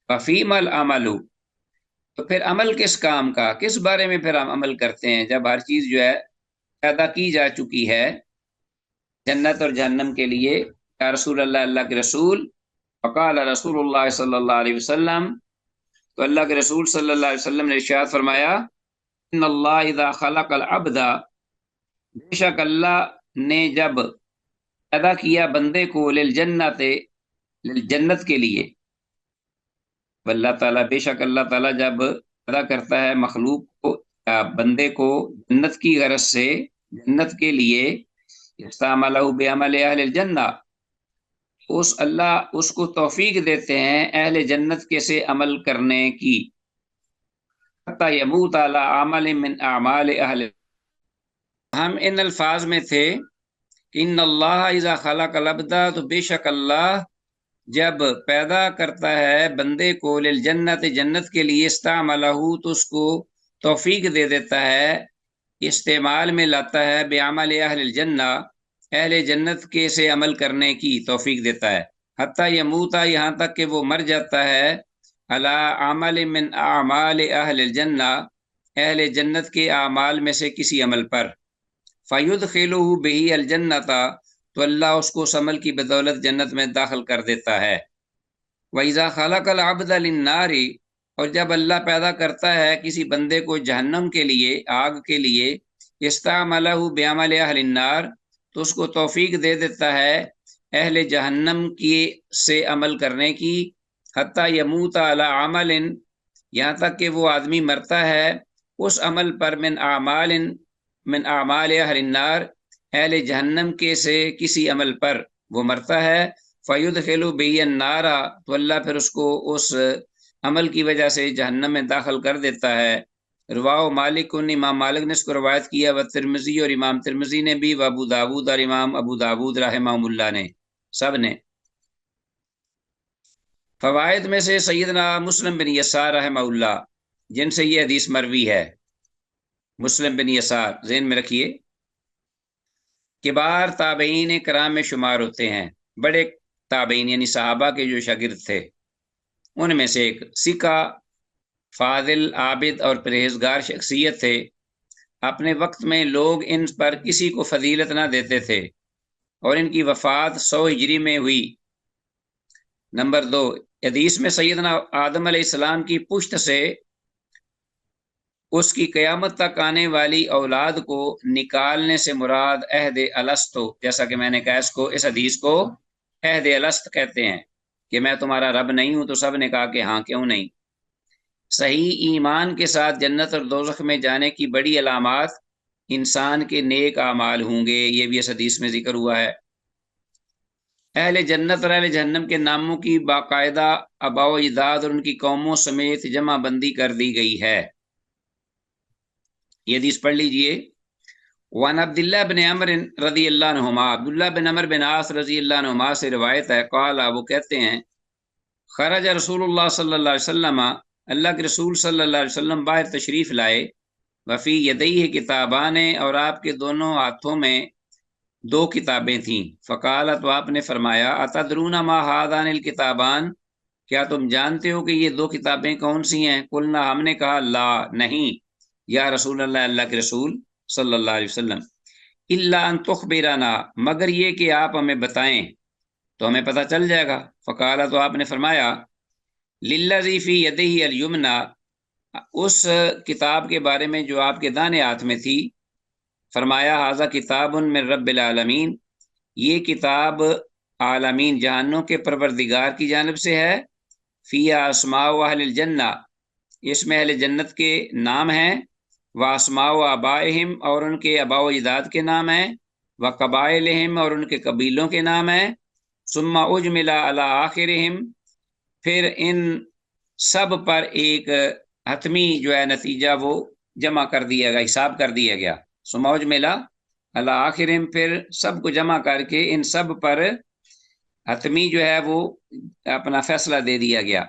ففیم العمل، تو پھر عمل کس کام کا، کس بارے میں پھر ہم عمل کرتے ہیں، جب ہر چیز جو ہے پیدا کی جا چکی ہے جنت اور جہنم کے لیے، یا رسول اللہ، اللہ کے رسول، فقال رسول اللہ صلی اللہ علیہ وسلم، تو اللہ کے رسول صلی اللہ علیہ وسلم نے ارشاد فرمایا، ان اللہ اذا خلق العبد، بے شک اللہ نے جب پیدا کیا بندے کو، للجنت، جنت کے لیے، اللہ تعالیٰ، بے شک اللہ تعالیٰ جب پیدا کرتا ہے مخلوق کو یا بندے کو جنت کی غرض سے، جنت کے لیے، استعملہ بعمل اہل الجنہ، اللہ اس کو توفیق دیتے ہیں اہل جنت کے سے عمل کرنے کی، حتی یموت علی عمل من اعمال اہل۔ ہم ان الفاظ میں تھے، ان اللہ اذا خلق العبد، تو بے شک اللہ جب پیدا کرتا ہے بندے کو، للجنت، جنت کے لیے، استعملہ، تو اس کو توفیق دے دیتا ہے، استعمال میں لاتا ہے، بعمل اہل الجنہ، اہل جنت کے سے عمل کرنے کی توفیق دیتا ہے، حتی یموتا، یہاں تک کہ وہ مر جاتا ہے، علی عمل من اعمال اہل الجنہ، اہل جنت کے اعمال میں سے کسی عمل پر، فیدخلہ بہ الجنۃ، تو اللہ اس کو اس عمل کی بدولت جنت میں داخل کر دیتا ہے۔ وَإِذَا خَلَقَ الْعَبْدَ لِلنَّارِ، اور جب اللہ پیدا کرتا ہے کسی بندے کو جہنم کے لیے، آگ کے لیے، استعملہ بعمل اہل النار، تو اس کو توفیق دے دیتا ہے اہل جہنم کی سے عمل کرنے کی، حتی یموت علی عمل، یہاں تک کہ وہ آدمی مرتا ہے اس عمل پر، من اعمال اہل النار، اہل جہنم کے سے کسی عمل پر وہ مرتا ہے، فیدخل بہ النار، تو اللہ پھر اس کو اس عمل کی وجہ سے جہنم میں داخل کر دیتا ہے۔ رواہ مالک، امام مالک نے اس کو روایت کیا، و ترمذی، اور امام ترمذی نے بھی، و ابو داود، اور امام ابو داود رحمہ اللہ نے، سب نے۔ فوائد میں سے سیدنا مسلم بن یسار رحمہ اللہ، جن سے یہ حدیث مروی ہے، مسلم بن یسار، ذہن میں رکھیے، کبار تابعین کرام میں شمار ہوتے ہیں، بڑے تابعین یعنی صحابہ کے جو شاگرد تھے ان میں سے ایک، سکہ، فاضل، عابد اور پرہیزگار شخصیت تھے، اپنے وقت میں لوگ ان پر کسی کو فضیلت نہ دیتے تھے، اور ان کی وفات 100 ہجری میں ہوئی۔ نمبر 2، حدیث میں سیدنا آدم علیہ السلام کی پشت سے اس کی قیامت تک آنے والی اولاد کو نکالنے سے مراد عہد الست، جیسا کہ میں نے کہا اس حدیث کو عہد الست کہتے ہیں، کہ میں تمہارا رب نہیں ہوں، تو سب نے کہا کہ ہاں، کیوں نہیں۔ صحیح ایمان کے ساتھ جنت اور دوزخ میں جانے کی بڑی علامات انسان کے نیک اعمال ہوں گے، یہ بھی اس حدیث میں ذکر ہوا ہے۔ اہل جنت اور اہل جہنم کے ناموں کی باقاعدہ آباء و اجداد اور ان کی قوموں سمیت جمع بندی کر دی گئی ہے۔ یہ حدیث پڑھ لیجئے۔ وعن عبداللہ بن عمر رضی اللہ عنہما، عبداللہ بن عمر بن عاص رضی اللہ عنہما سے روایت ہے، قال، وہ کہتے ہیں، خرج رسول اللہ صلی اللہ علیہ وسلم، اللہ کے رسول صلی اللہ علیہ وسلم باہر تشریف لائے، وفی یدیہ کتابان، اور آپ کے دونوں ہاتھوں میں 2 کتابیں تھیں، فقال، تو آپ نے فرمایا، اتدرون ما ہذان الکتابان، کیا تم جانتے ہو کہ یہ 2 کتابیں کون سی ہیں؟ قلنا، ہم نے کہا، لا، نہیں، یا رسول اللہ، اللہ کے رسول صلی اللہ علیہ وسلم، الا ان تخبرنا، مگر یہ کہ آپ ہمیں بتائیں تو ہمیں پتہ چل جائے گا۔ فقال، تو آپ نے فرمایا، للذی فی یدہ الیمنی، اس کتاب کے بارے میں جو آپ کے دانے ہاتھ میں تھی، فرمایا، ھذا کتاب من رب العالمین، یہ کتاب عالمین جہانوں کے پروردگار کی جانب سے ہے، فی اسماء اہل الجنہ، اس میں اہل جنت کے نام ہیں، واسماء آبائہم، اور ان کے آباء و اجداد کے نام ہیں، وقبائلہم، اور ان کے قبیلوں کے نام ہیں، ثم اجمل علی آخرہم، پھر ان سب پر ایک حتمی جو ہے نتیجہ وہ جمع کر دیا گیا، حساب کر دیا گیا، ثم اجمل علی آخرہم، پھر سب کو جمع کر کے ان سب پر حتمی جو ہے وہ اپنا فیصلہ دے دیا گیا۔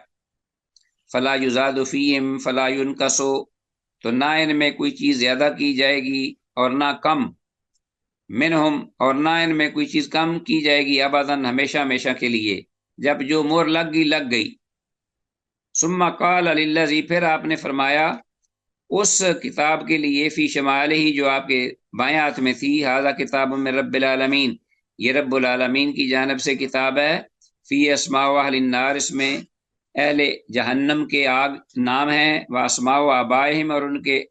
فلا یزاد فیہم فلا ینقص، تو نہ ان میں کوئی چیز زیادہ کی جائے گی اور نہ کم، منہم، اور نہ ان میں کوئی چیز کم کی جائے گی، ابداً، ہمیشہ ہمیشہ کے لیے، جب جو مہر لگ گئی لگ گئی۔ ثم قال للذی، پھر آپ نے فرمایا اس کتاب کے لیے فی شمال ہی جو آپ کے بائیں ہاتھ میں تھی، ھذا کتاب من رب العالمین، یہ رب العالمین کی جانب سے کتاب ہے، فی اسماء اہل النار، اس میں اہل جہنم کے آگ نام ہیں، و اسماء آبائہم، اور ان کے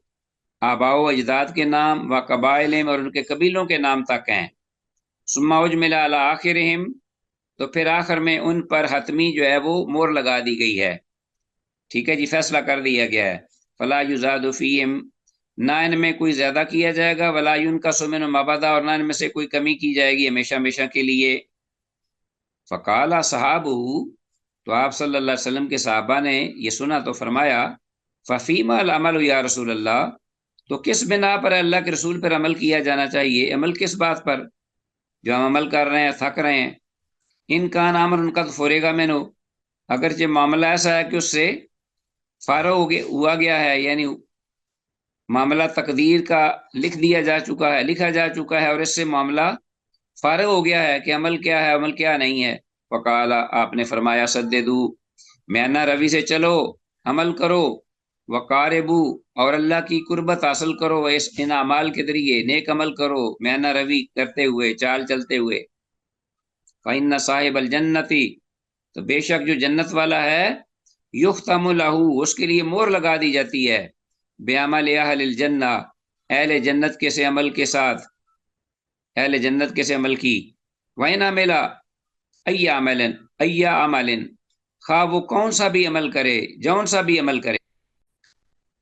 آباء و اجداد کے نام، و قبائلہم، اور ان کے قبیلوں کے نام تک ہیں، ثم اجمل علی آخرہم، تو پھر آخر میں ان پر حتمی جو ہے وہ مور لگا دی گئی ہے، ٹھیک ہے جی، فیصلہ کر دیا گیا ہے، فلا یزاد فیہم، نہ ان میں کوئی زیادہ کیا جائے گا، ولا ینقص منہم ابدا، اور نہ ان میں سے کوئی کمی کی جائے گی ہمیشہ ہمیشہ کے لیے۔ فقال صحابہ، تو آپ صلی اللہ علیہ وسلم کے صحابہ نے یہ سنا تو فرمایا، ففیما العمل یا رسول اللہ، تو کس بنا پر اللہ کے رسول پر عمل کیا جانا چاہیے، عمل کس بات پر جو ہم عمل کر رہے ہیں تھک رہے ہیں، ان کان امر قد فرغ منہ، اگرچہ معاملہ ایسا ہے کہ اس سے فارغ ہوا گیا ہے، یعنی معاملہ تقدیر کا لکھ دیا جا چکا ہے، لکھا جا چکا ہے، اور اس سے معاملہ فارغ ہو گیا ہے کہ عمل کیا ہے عمل کیا نہیں ہے۔ فقال، آپ نے فرمایا، سددو، میانہ روی سے چلو، عمل کرو، وقاربو، اور اللہ کی قربت حاصل کرو، اس ان اعمال کے ذریعے نیک عمل کرو، میانہ روی کرتے ہوئے، چال چلتے ہوئے۔ فإن صاحب الجنتی، تو بے شک جو جنت والا ہے، یختم لہ، اس کے لیے مور لگا دی جاتی ہے، بعمل اہل الجنہ، اہل جنت کے سے عمل کے ساتھ، اہل جنت کے سے عمل کی، وَإِنْ عَمِلَ أَيَّ عَمَلٍ أَيَّ عَمَلٍ، خواہ وہ کون سا بھی عمل کرے، جون سا بھی عمل کرے۔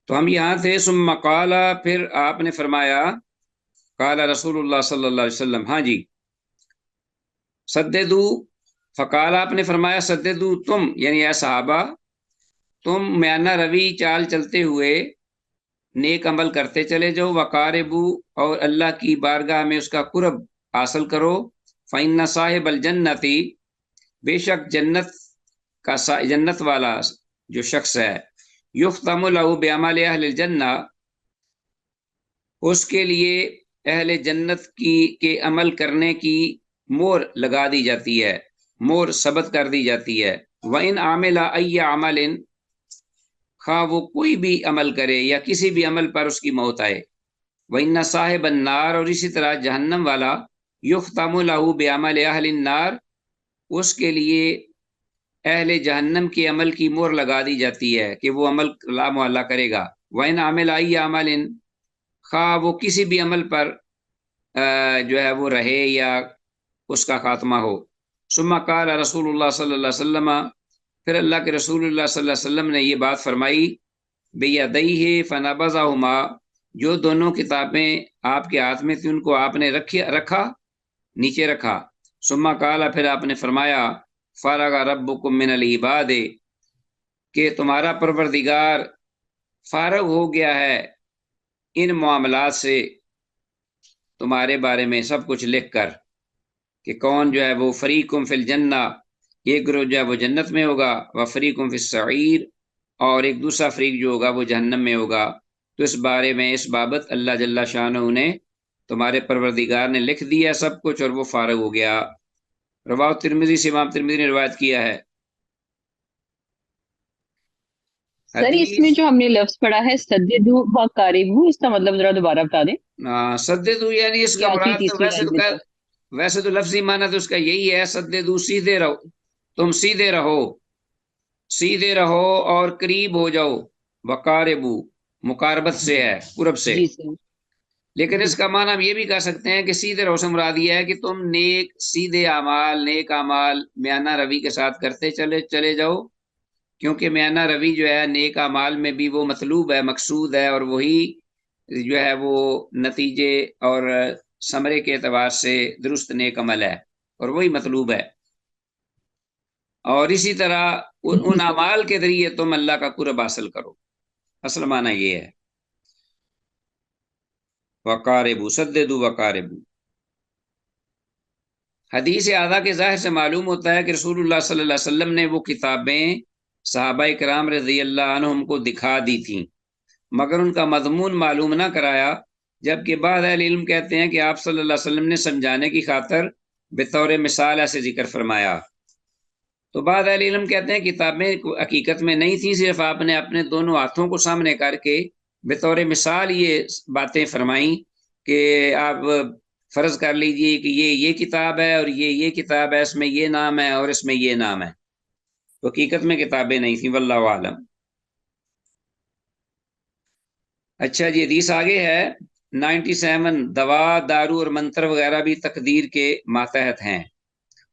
تو ہم یہاں تھے، ثم قال، پھر آپ نے فرمایا، قال رسول اللہ صلی اللہ علیہ وسلم، ہاں جی، سددو، فقال، آپ نے فرمایا، سددو، تم یعنی اے صحابہ، تم میانہ روی چال چلتے ہوئے نیک عمل کرتے چلے جاؤ، وقاربو، اور اللہ کی بارگاہ میں اس کا قرب حاصل کرو، فإن صاحب الجنتی، بے شک جنت والا جو شخص ہے، یختم لہ بعمل اہل الجنہ، اس کے لیے اہل جنت کے عمل کرنے کی مور لگا دی جاتی ہے، مور ثبت کر دی جاتی ہے، وَإِنْ عَمِلَ أَيَّ عَمَلٍ، خواہ وہ کوئی بھی عمل کرے یا کسی بھی عمل پر اس کی موت آئے، وَإِنَّ صَاحِبَ النَّارِ، اور اسی طرح جہنم والا، یختم لہ بعمل اہل النار، اس کے لیے اہل جہنم کے عمل کی مور لگا دی جاتی ہے کہ وہ عمل لا معلّہ کرے گا، وَإِنْ عَمِلَ أَيَّ عَمَلٍ، خواہ وہ کسی بھی عمل پر جو ہے وہ رہے یا اس کا خاتمہ ہو۔ ثم قال رسول اللہ صلی اللہ علیہ وسلم، پھر اللہ کے رسول اللہ صلی اللہ علیہ وسلم نے یہ بات فرمائی، بیدیہ فنبذہما، جو دونوں کتابیں آپ کے ہاتھ میں تھیں ان کو آپ نے رکھا، نیچے رکھا۔ ثم قال، پھر آپ نے فرمایا، فرغ ربکم من العباد، کہ تمہارا پروردگار فارغ ہو گیا ہے ان معاملات سے تمہارے بارے میں سب کچھ لکھ کر، کہ کون جو ہے وہ فریقم فی الجنہ، ایک گروہ جو ہے وہ جنت میں ہوگا، و فریقم فی السعیر، اور ایک دوسرا فریق جو ہوگا وہ جہنم میں ہوگا۔ تو اس بارے میں، اس بابت اللہ جل شانہ نے، تمہارے پروردگار نے لکھ دیا سب کچھ، اور وہ فارغ ہو گیا۔ رواہ ترمذی، سے امام ترمذی نے روایت کیا ہے۔
سر اس میں
حدیث،
جو ہم نے لفظ پڑھا ہے سددو و قاربو، اس کا مطلب ذرا دوبارہ بتا دیں،
سددو یعنی اس کا
یہ آخری
مراد تو
تیسری لائن میں تھا۔
ویسے تو لفظی معنی تو اس کا یہی ہے، سددو، سیدھے رہو، تم سیدھے رہو، سیدھے رہو اور قریب ہو جاؤ، وقاربو، مقاربت سے ہے، قرب سے۔
جی سر،
لیکن
جی
اس کا معنی ہم یہ بھی کہہ سکتے ہیں کہ سیدھے رہو سے مراد یہ ہے کہ تم نیک سیدھے اعمال، نیک اعمال میانہ روی کے ساتھ کرتے چلے جاؤ، کیونکہ میانہ روی جو ہے نیک اعمال میں بھی وہ مطلوب ہے، مقصود ہے، اور وہی جو ہے وہ نتیجے اور ثمرے کے اعتبار سے درست نیک عمل ہے، اور وہی مطلوب ہے۔ اور اسی طرح
جی
ان
سر،
اعمال کے ذریعے تم اللہ کا قرب حاصل کرو، اصل معنی یہ ہے، وقاربو، سددو وقاربو۔ حدیث اعلیٰ کے ظاہر سے معلوم ہوتا ہے کہ رسول اللہ صلی اللہ علیہ وسلم نے وہ کتابیں صحابہ کرام رضی اللہ عنہم کو دکھا دی تھیں، مگر ان کا مضمون معلوم نہ کرایا، جبکہ بعض اہل علم کہتے ہیں کہ آپ صلی اللہ علیہ وسلم نے سمجھانے کی خاطر بطور مثال ایسے ذکر فرمایا۔ تو بعض اہل علم کہتے ہیں کتابیں حقیقت میں نہیں تھیں، صرف آپ نے اپنے دونوں ہاتھوں کو سامنے کر کے بطور مثال یہ باتیں فرمائیں کہ آپ فرض کر لیجئے کہ یہ کتاب ہے اور یہ کتاب ہے، اس میں یہ نام ہے اور اس میں یہ نام ہے، تو حقیقت میں کتابیں نہیں تھیں، واللہ عالم۔ اچھا جی، حدیث آگے ہے 97، دوا، دارو اور منتر وغیرہ بھی تقدیر کے ماتحت ہیں۔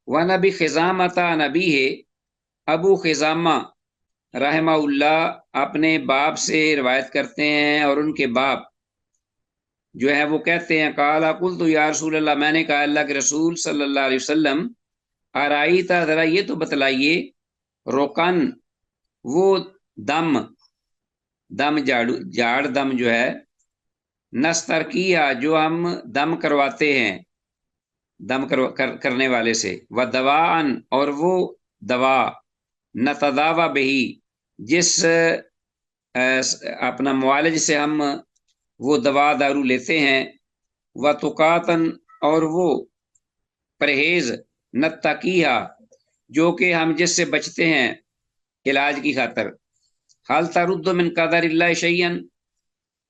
وَنَبِي خزامتا نبی ہے، ابو خزامہ رحمہ اللہ اپنے باپ سے روایت کرتے ہیں، اور ان کے باپ جو ہے وہ کہتے ہیں، قال قلت یا رسول اللہ، میں نے کہا اللہ کے رسول صلی اللہ علیہ وسلم، ارائیتا، ذرا یہ تو بتلائیے، روکن، وہ دم، جاڑ دم جو ہے، نستر کیا، جو ہم دم کرواتے ہیں دم کرنے والے سے، و دوان، اور وہ دوا، نتداوا بہی، جس اپنا معالج سے ہم وہ دوا دارو لیتے ہیں، و تقاتن، اور وہ پرہیز، نتقیہ، جو کہ ہم جس سے بچتے ہیں علاج کی خاطر، حال ترد من قدر اللہ شیئن،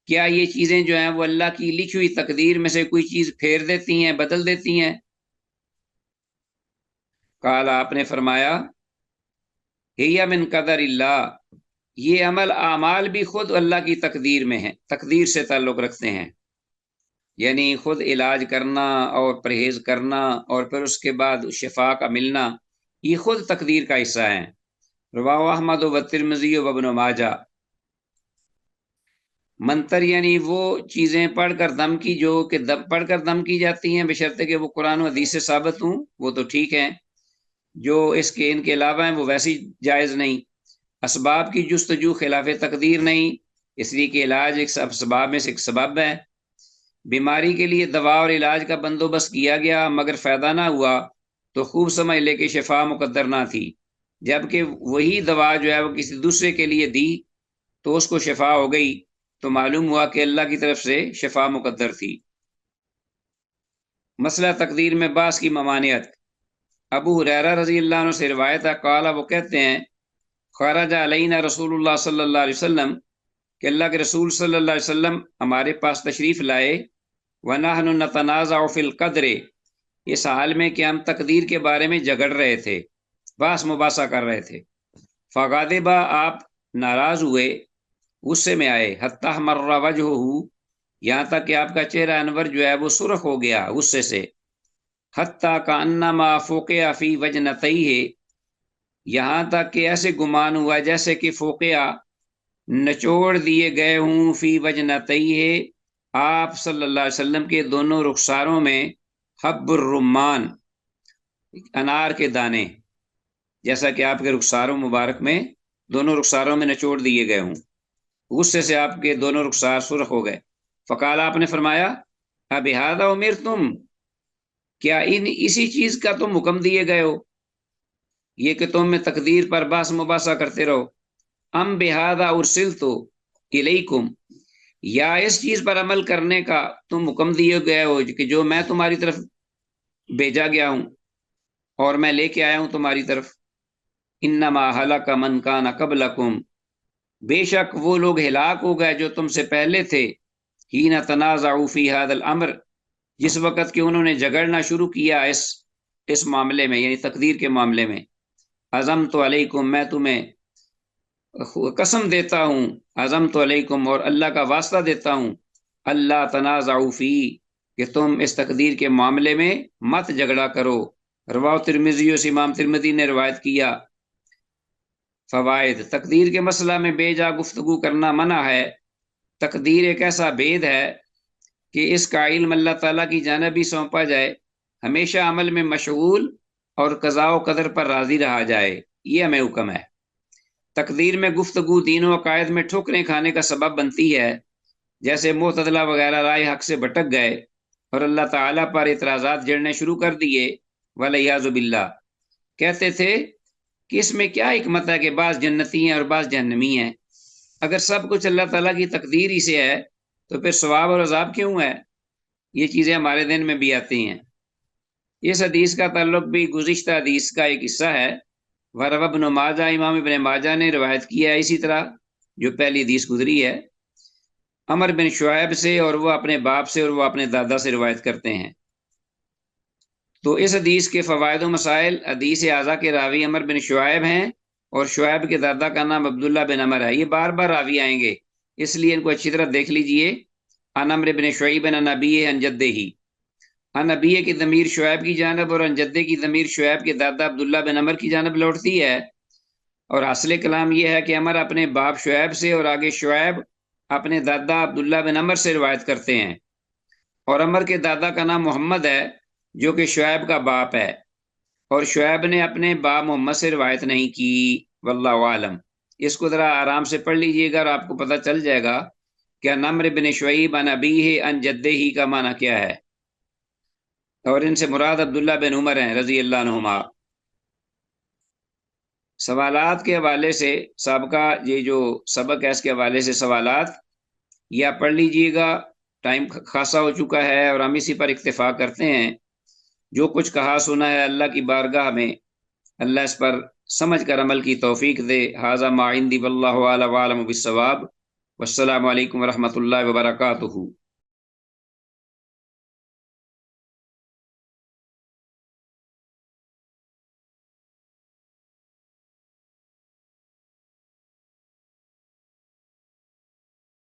کیا یہ چیزیں جو ہیں وہ اللہ کی لکھی ہوئی تقدیر میں سے کوئی چیز پھیر دیتی ہیں، بدل دیتی ہیں؟ قال، آپ نے فرمایا، ہی من قدر اللہ، یہ عمل اعمال بھی خود اللہ کی تقدیر میں ہیں، تقدیر سے تعلق رکھتے ہیں، یعنی خود علاج کرنا اور پرہیز کرنا اور پھر اس کے بعد شفا کا ملنا، یہ خود تقدیر کا حصہ ہیں۔ رواہ احمد و ترمذی و ابن ماجہ۔ منتر یعنی وہ چیزیں پڑھ کر دم کی، جو کہ پڑھ کر دم کی جاتی ہیں، بشرطے کہ وہ قرآن و حدیث سے ثابت ہوں، وہ تو ٹھیک ہیں، جو ان کے علاوہ ہیں وہ ویسی جائز نہیں۔ اسباب کی جستجو خلاف تقدیر نہیں، اس لیے کہ علاج ایک اسباب میں سے ایک سبب ہے۔ بیماری کے لیے دوا اور علاج کا بندوبست کیا گیا، مگر فائدہ نہ ہوا تو خوب سمجھ لے کہ شفا مقدر نہ تھی، جبکہ وہی دوا جو ہے وہ کسی دوسرے کے لیے دی تو اس کو شفا ہو گئی، تو معلوم ہوا کہ اللہ کی طرف سے شفا مقدر تھی۔ مسئلہ تقدیر میں بعض کی ممانعت۔ ابو ہریرہ رضی اللہ عنہ سے روایت ہے، قال، وہ کہتے ہیں، خرج علینا رسول اللہ صلی اللہ علیہ وسلم، کہ اللہ کے رسول صلی اللہ علیہ وسلم ہمارے پاس تشریف لائے، وَنَحْنُ نَتَنَازَعُ فِي الْقَدْرِ، اس حال میں کہ ہم تقدیر کے بارے میں جھگڑ رہے تھے، بحث مباحثہ کر رہے تھے۔ فغاضبا، آپ ناراض ہوئے، غصے میں آئے، حتیٰ احمر وجہہ، یہاں تک کہ آپ کا چہرہ انور جو ہے وہ سرخ ہو گیا غصے سے، حتیٰ کأنما فوقع فی وجنتیہ، یہاں تک کہ ایسے گمان ہوا جیسے کہ فوقع، نچوڑ دیے گئے ہوں، فی وجنتیہ، آپ صلی اللہ علیہ وسلم کے دونوں رخساروں میں، حب الرمان، انار کے دانے، جیسا کہ آپ کے رخساروں مبارک میں دونوں رخساروں میں نچوڑ دیے گئے ہوں، غصے سے آپ کے دونوں رخسار سرخ ہو گئے۔ فقال، آپ نے فرمایا، ابہذا امرتم، کیا اسی چیز کا تم حکم دیے گئے ہو، یہ کہ تم میں تقدیر پر بحث مباحثہ کرتے رہو، ام بہذا ارسلت الیکم، یا اس چیز پر عمل کرنے کا تم حکم دیے گئے ہو کہ جو میں تمہاری طرف بھیجا گیا ہوں اور میں لے کے آیا ہوں تمہاری طرف۔ انما ہلک من کان قبلکم، بے شک وہ لوگ ہلاک ہو گئے جو تم سے پہلے تھے، حین تنازعوا فی ھذا الامر، جس وقت کہ انہوں نے جھگڑنا شروع کیا اس معاملے میں، یعنی تقدیر کے معاملے میں۔ عزمت علیکم، میں تمہیں قسم دیتا ہوں، عزمت علیکم، اور اللہ کا واسطہ دیتا ہوں، اللہ تنازعوا فی، کہ تم اس تقدیر کے معاملے میں مت جھگڑا کرو۔ رواہ ترمذی، امام ترمذی نے روایت کیا۔ فوائد۔ تقدیر کے مسئلہ میں بے جا گفتگو کرنا منع ہے۔ تقدیر ایک ایسا بید ہے کہ اس کا علم اللہ تعالیٰ کی جانب ہی سونپا جائے، ہمیشہ عمل میں مشغول اور قضاء و قدر پر راضی رہا جائے، یہ ہمیں حکم ہے۔ تقدیر میں گفتگو دین و عقائد میں ٹھوکریں کھانے کا سبب بنتی ہے، جیسے معتزلہ وغیرہ رائے حق سے بھٹک گئے اور اللہ تعالیٰ پر اعتراضات جڑنے شروع کر دیے، والعیاذ باللہ، کہتے تھے کہ اس میں کیا حکمت ہے کہ بعض جنتی ہیں اور بعض جہنمی ہیں، اگر سب کچھ اللہ تعالیٰ کی تقدیر ہی سے ہے تو پھر ثواب اور عذاب کیوں ہے؟ یہ چیزیں ہمارے ذہن میں بھی آتی ہیں۔ اس حدیث کا تعلق بھی گزشتہ حدیث کا ایک حصہ ہے، وروى ابن ماجہ، امام ابن ماجہ نے روایت کیا ہے اسی طرح جو پہلی حدیث گزری ہے۔ عمر بن شعیب سے، اور وہ اپنے باپ سے، اور وہ اپنے دادا سے روایت کرتے ہیں۔ تو اس حدیث کے فوائد و مسائل: حدیث اعضا کے راوی عمر بن شعیب ہیں، اور شعیب کے دادا کا نام عبداللہ بن عمر ہے۔ یہ بار بار راوی آئیں گے، اس لیے ان کو اچھی طرح دیکھ لیجئے۔ عن عمرو بن شعیب عن ابیہ عن جدہ، عن ابیہ کی ضمیر شعیب کی جانب اور عن جدہ کی ضمیر شعیب کے دادا عبداللہ بن عمر کی جانب لوٹتی ہے، اور اصل کلام یہ ہے کہ عمر اپنے باپ شعیب سے اور آگے شعیب اپنے دادا عبداللہ بن عمر سے روایت کرتے ہیں، اور عمر کے دادا کا نام محمد ہے جو کہ شعیب کا باپ ہے، اور شعیب نے اپنے باپ محمد سے روایت نہیں کی۔ واللہ عالم۔ اس کو ذرا آرام سے پڑھ لیجئے گا اور آپ کو پتہ چل جائے گا کہ عن عمرو بن شعیب عن ابیہ عن جدہ کا معنی کیا ہے، اور ان سے مراد عبداللہ بن عمر ہیں رضی اللہ عنہما۔ سوالات کے حوالے سے سابقہ یہ جو سبق ہے اس کے حوالے سے سوالات یہ آپ پڑھ لیجئے گا، ٹائم خاصا ہو چکا ہے اور ہم اسی پر اکتفا کرتے ہیں۔ جو کچھ کہا سنا ہے اللہ کی بارگاہ میں اللہ اس پر سمجھ کر عمل کی توفیق دے۔ ھذا ما عندی واللہ اعلم بالصواب، والسلام علیکم ورحمۃ اللہ وبرکاتہ۔